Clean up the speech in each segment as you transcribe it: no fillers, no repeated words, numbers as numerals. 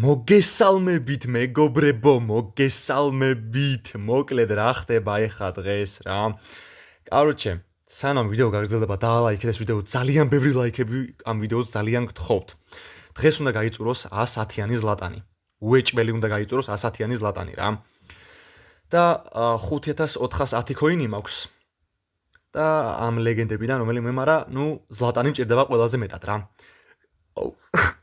მოგესალმებით მეგობრებო, მოგესალმებით. მოკლედ რა ხდება ეხლა დღეს რა. Короче, სანამ ვიდეო გაგრძელდება დაალაიქეთ ეს ვიდეო, ძალიან ბევრი ლაიქები ამ ვიდეოს ძალიან გთხოვთ. დღეს უნდა გაიწუროს 110-იანი ზლატანი. უეჭველი უნდა გაიწუროს 110-იანი ზლატანი რა. და 5410 კოინი მაქვს. და ამ ლეგენდებიდან რომელიმე, მაგრამ ზლატანი მჭირდება ყველაზე მეტად რა.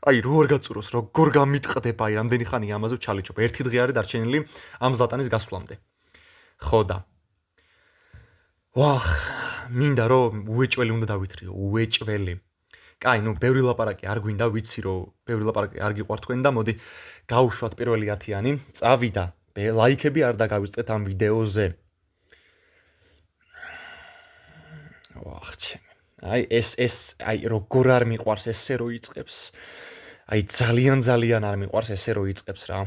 აი როგორ გაწუროს, როგორ გამიტყდება, აი რამდენი ხანია ამაზე ჩალიჩობ. ერთი დღე არის დარჩენილი ამ ზლატანის გასვლამდე. ხო და. ვახ, მინდა რომ უეჭველი უნდა დავითრიო, უეჭველი. კაი, ბევრი ლაპარაკი არ გვინდა, ვიცი რომ ბევრი ლაპარაკი არ გიყვართ თქვენ და მოდი გავუშვათ პირველი 10-იანი. წავიდა. ლაიქები არ დაგავიწყეთ ამ ვიდეოზე. ვახ, ჩემი. აი ეს აი როგორ არ მიყვარს ესე რო იწყებს. აი ძალიან არ მიყვარს ესე რო იწყებს რა.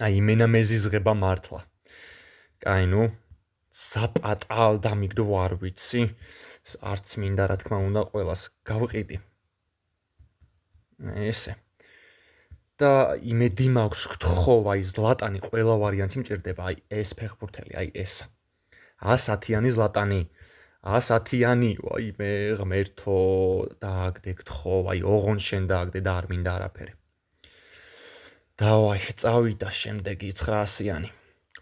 აი იმენა მეზიზღება მართლა. კაი საპატალ დამიგდო არ ვიცი. არც მინდა რა თქმა უნდა ყველას გავყიდი. ესე. და იმედი მაქვს გთხოვ აი ზლატანი ყველა ვარიანტი მჭირდება აი ეს ფეხბურთელი აი ეს. 110-იანი ზლატანი. 110-იანი, აი მე ღმერთო დააგდე გთხოვ, აი ოღონდ შენ დააგდე და არ მინდა არაფერი. და აი წავიდა შემდეგი 900-იანი.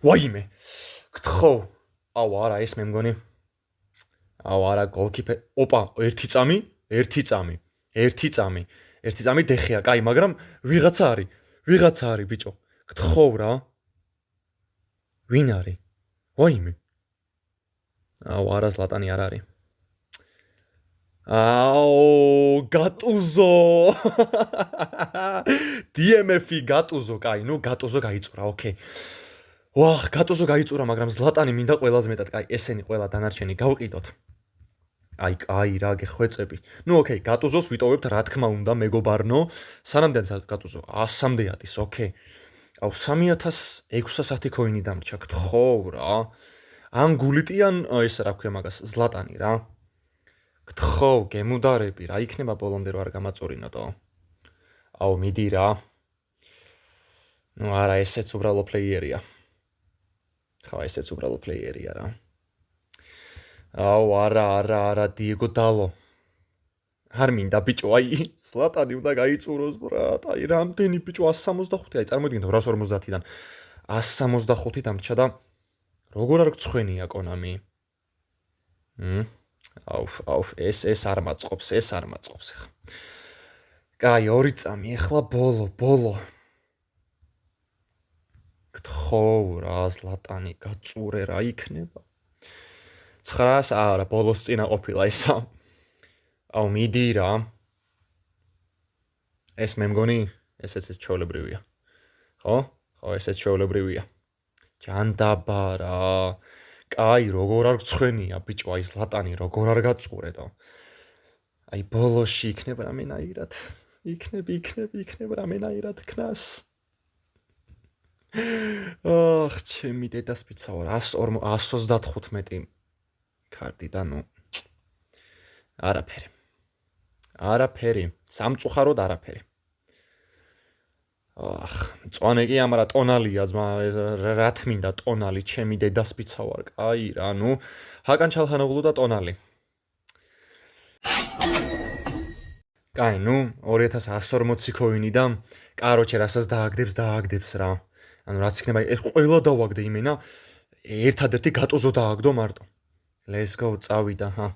ვაიმე. გთხოვ. აუ არა ეს მე მგონი. აუ არა გოლკიპერ. ოპა, ერთი წამი დეხია, კაი, მაგრამ ვიღაცა არის ბიჭო. გთხოვ რა. ვინ არის? ვაიმე. აუ არა ზლატანი არ არის. აუ გატუზო. DMF-ი გატუზო, კაი, გატუზო გაიწურა, ოკეი. ვახ, გატუზო გაიწურა, მაგრამ ზლატანი მინდა ყველაზე მეტად, კაი, ესენი ყველა დანარჩენი გავყიდოთ. აი, კაი რა გეხვეწები. ოკეი, გატუზოს ვიტოვებთ, რა თქმა უნდა, მეგობარნო. სანამდე გატუზო 100-მდე არის, ოკეი. აუ 3610 კოინი დამრჩა, გთხოვ რა. ან გულიტიან ეს რა ქვია მაგას, ზლატანი რა. გთხოვ, გემუდარები, რა იქნება ბოლომდე რო არ გამაწურინოდო. აუ მიდი რა. არა, ესეც უბრალო პლეიერია. ხო, ესეც უბრალო პლეიერია რა. აუ არა, დიეგო დალო. არ მინდა ბიჭო, აი, ზლატანი უნდა გაიწუროს, ბრატ. აი, რამდენი ბიჭო 165, აი, წარმოიდგინეთ 250-დან 165 დამრჩა და როგორ არ გწხვენია კონამი? აუ, ეს არ მაწყობს ახლა. კაი, 2 წამი, ახლა ბოლო. გთხოვ რა, ზლატანი, გაწურე რა იქნება? 900 არა, ბოლოს წინა ყოფილა ისა. აუ, მიდი რა. ეს მე მგონი, ესეც ჩვეულებრივია. ხო, ესეც ჩვეულებრივია. ჯანდაბა რა. კაი, როგორ არ გწხვენია, ბიჭო, აი ზლატანი, როგორ არ გაწურედო. აი ბოლოში იქნება რამენაირად. იქნება რამენაირად ქნას. ახ, ჩემი დედასპიცა ვარ, 135 კარტი და არაფერი. სამწუხაროდ არაფერი. ახ, მწვანე კი ამარა ტონალია, ძმა, რა თმინდა ტონალი, ჩემი დედასპიცა ვარ, კაი რა, ჰაკან ჩალხანოღლუ და ტონალი. კაი, 2140 კოინი და კაროჩე რასაც დააგდებს რა. ანუ რაც იქნება, ეს ყველა დავაგდე იმენა, ერთადერთი გატუზო დააგდო მარტო. Let's go, წავიდა,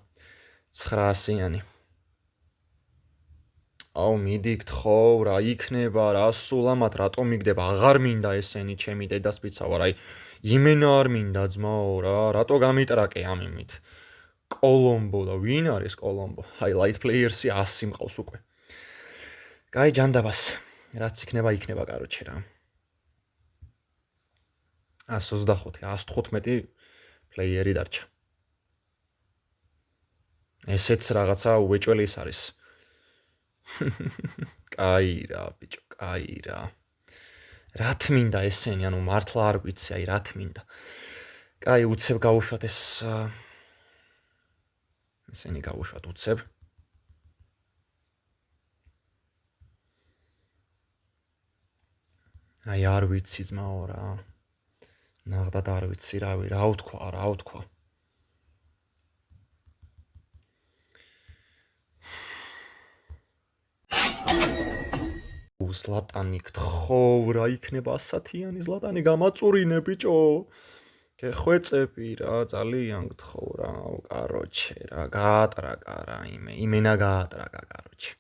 900-იანი. აუ მიდი გთხოვ რა იქნება რა სულამად რატომ მიგდება აღარ მინდა ესენი ჩემი დედასპიცა ვარ აი იმენა არ მინდა ძმაო რა რატო გამიტრაკე ამ იმით კოლომბო და ვინ არის კოლომბო აი ლაით პლეიერსი 100 მყავს უკვე კაი ჯანდაბას რაც იქნება კაროჩე რა 125 115 პლეიერი დარჩა ესეც რაღაცა უეჭველი ის არის კაი რა ბიჭო, კაი რა. რა თმინდა ესენი, ანუ მართლა არ ვიცი, აი რა თმინდა. კაი, უცებ გავუშვათ ეს ესენი გავუშვათ უცებ. აი არ ვიცი ძმაო რა. ნახდად არ ვიცი რა ვთქვა. ზლატანი გთხოვ რა იქნება 100-იანი ზლატანი გამაწურინე ბიჭო. გეხვეწები რა ძალიან გთხოვ რა. კაროჩე რა გაატრაკა რა იმენა გაატრაკა კაროჩე.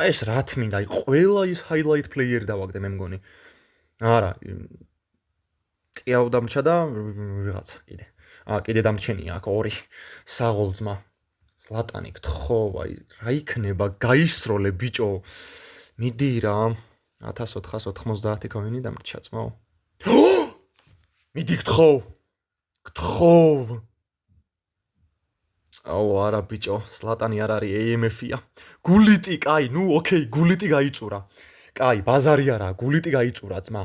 აი ეს რა თმინდა აი ყველა ის highlight player დავაგდე მე მგონი. არა ტიაუ დამრჩა და ვიღაცა კიდე. კიდე დამრჩენია აქ ორი საღოლძმა. ზლატანი გთხოვ აი რა იქნება გაისროლე ბიჭო. მიდი რა 1490 კოინი დამრჩა ძმაო. მიდი გთხოვ. აუ არა ბიჭო, ზლატანი არ არის AMF-ია. გულიტი, კაი, ნუ ოკეი, გულიტი გაიწურა. კაი, ბაზარი არა, გულიტი გაიწურა ძმა.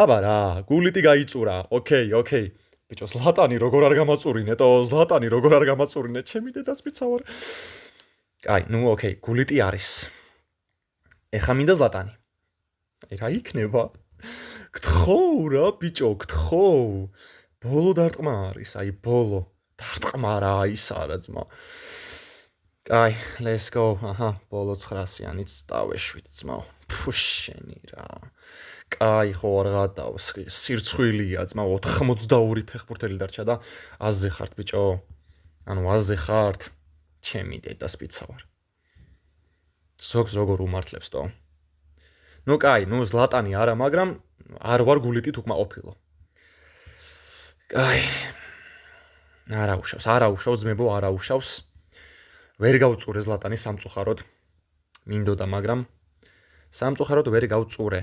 აბა რა, გულიტი გაიწურა. ოკეი. ბიჭო, ზლატანი როგორ არ გამაწურინე, ჩემი დედას მიცავარ. კაი, ნუ ოკეი, გულიტი არის. ეხა მინდა ზლატანი. აი რა იქნება? გთხოვ რა ბიჭო, გთხოვ. ბოლო დარტყმა არის, აი ბოლო. დარტყმა რა ის არა ძმა. კაი, let's go. აჰა, ბოლო 900-იანიც დავეშვით ძმაო. ფუშენი რა. კაი, ხო არ გადავს. სირცხვილია ძმა 82 ფეხბურთელი დარჩა და 100-ზე ხართ ბიჭო. ანუ 100-ზე ხართ. ჩემი დედას მიცავარ. ზოგს როგორ უმართლებს თო? ნუ კაი, ნუ ზლატანი არა, მაგრამ არ ვარ გულიტით უკმაყოფილო. კაი. არა უშავს ძმებო, არა უშავს. ვერ გავწურე ზლატანი სამწუხაროდ. მინდოდა, მაგრამ სამწუხაროდ ვერ გავწურე.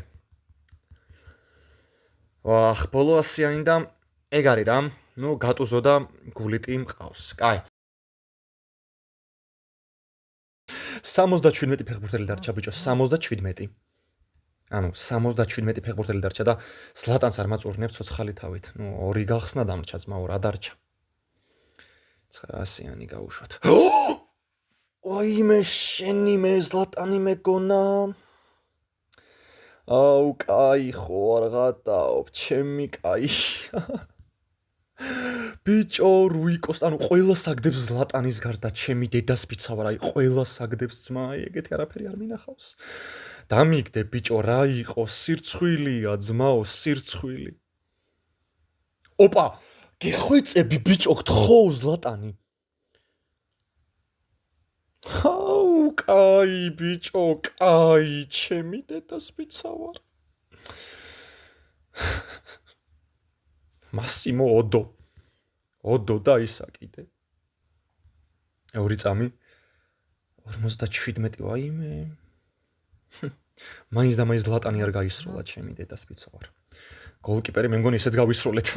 ვახ, ბოლო 100-იანი და ეგ არის რა. ნუ გატუზო და გულიტი მყავს. კაი. 77 ფეხბურთელი დარჩა ბიჭო, 77. ანუ 77 ფეხბურთელი დარჩა და ზლატანს არ მაწურინებ ცოცხალი თავით. ნუ ორი გახსნა დამრჩა ძმაო, რა დარჩა? 900-იანი გავუშვათ. ოიმე შენი მე ზლატანი მეგონა. აუ კაი ხო არ გადაობ, ჩემი კაი. ბიჭო, რუიკოს, ანუ ყველა საგდებს ზლატანის გარდა ჩემი დედას მიცავარ, აი ყველა საგდებს ძმა, აი ეგეთი არაფერი არ მინახავს. დამიგდე ბიჭო, რა იყო, სირცხვილია ძმაო, სირცხვილი. ოპა, გეხვეწები ბიჭო, გთხოვ ზლატანი. აუ კაი ბიჭო, კაი, ჩემი დედას მიცავარ. მასიმო ოდო და ისა კიდე. 2 წამი 57 ვაიმე. მაინც ზლატანი არ გაისროლა ჩემი დედას მიცავარ. გოლკიპერი მე მგონი ისეც გავისროლეთ.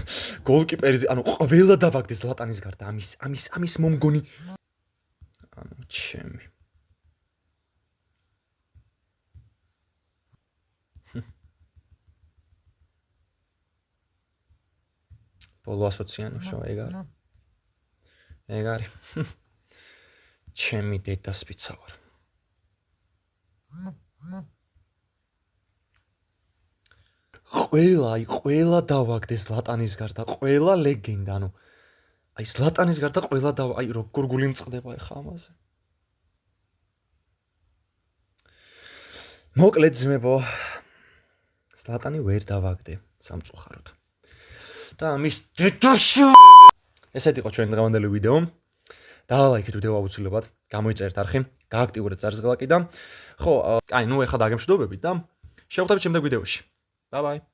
გოლკიპერი ანუ ყველა დავაგდე ზლატანის გარდა ამის მომგონი. ანუ ჩემი. ბოლო 100-იანი შო ეგ არის. ჩემი დედას მიცავარ. ყველა დავაგდე ზლატანის გარდა, ყველა ლეგენდა, ანუ აი ზლატანის გარდა ყველა აი როგორ გული მწყდება ეხა ამაზე. მოკლედ ძმებო, ზლატანი ვერ დავაგდე სამწუხაროდ. და ამის დედაში ესეთ იყო ჩვენი დღევანდელი ვიდეო. დალაიქეთ ვიდეო აუცილებლად, გამოიწერეთ არხი, გააქტიურეთ წარსგლაკი და ხო, აი, ნუ ეხლა დაგემშვიდობებით და შევხვდებით შემდეგ ვიდეოში. Bye bye.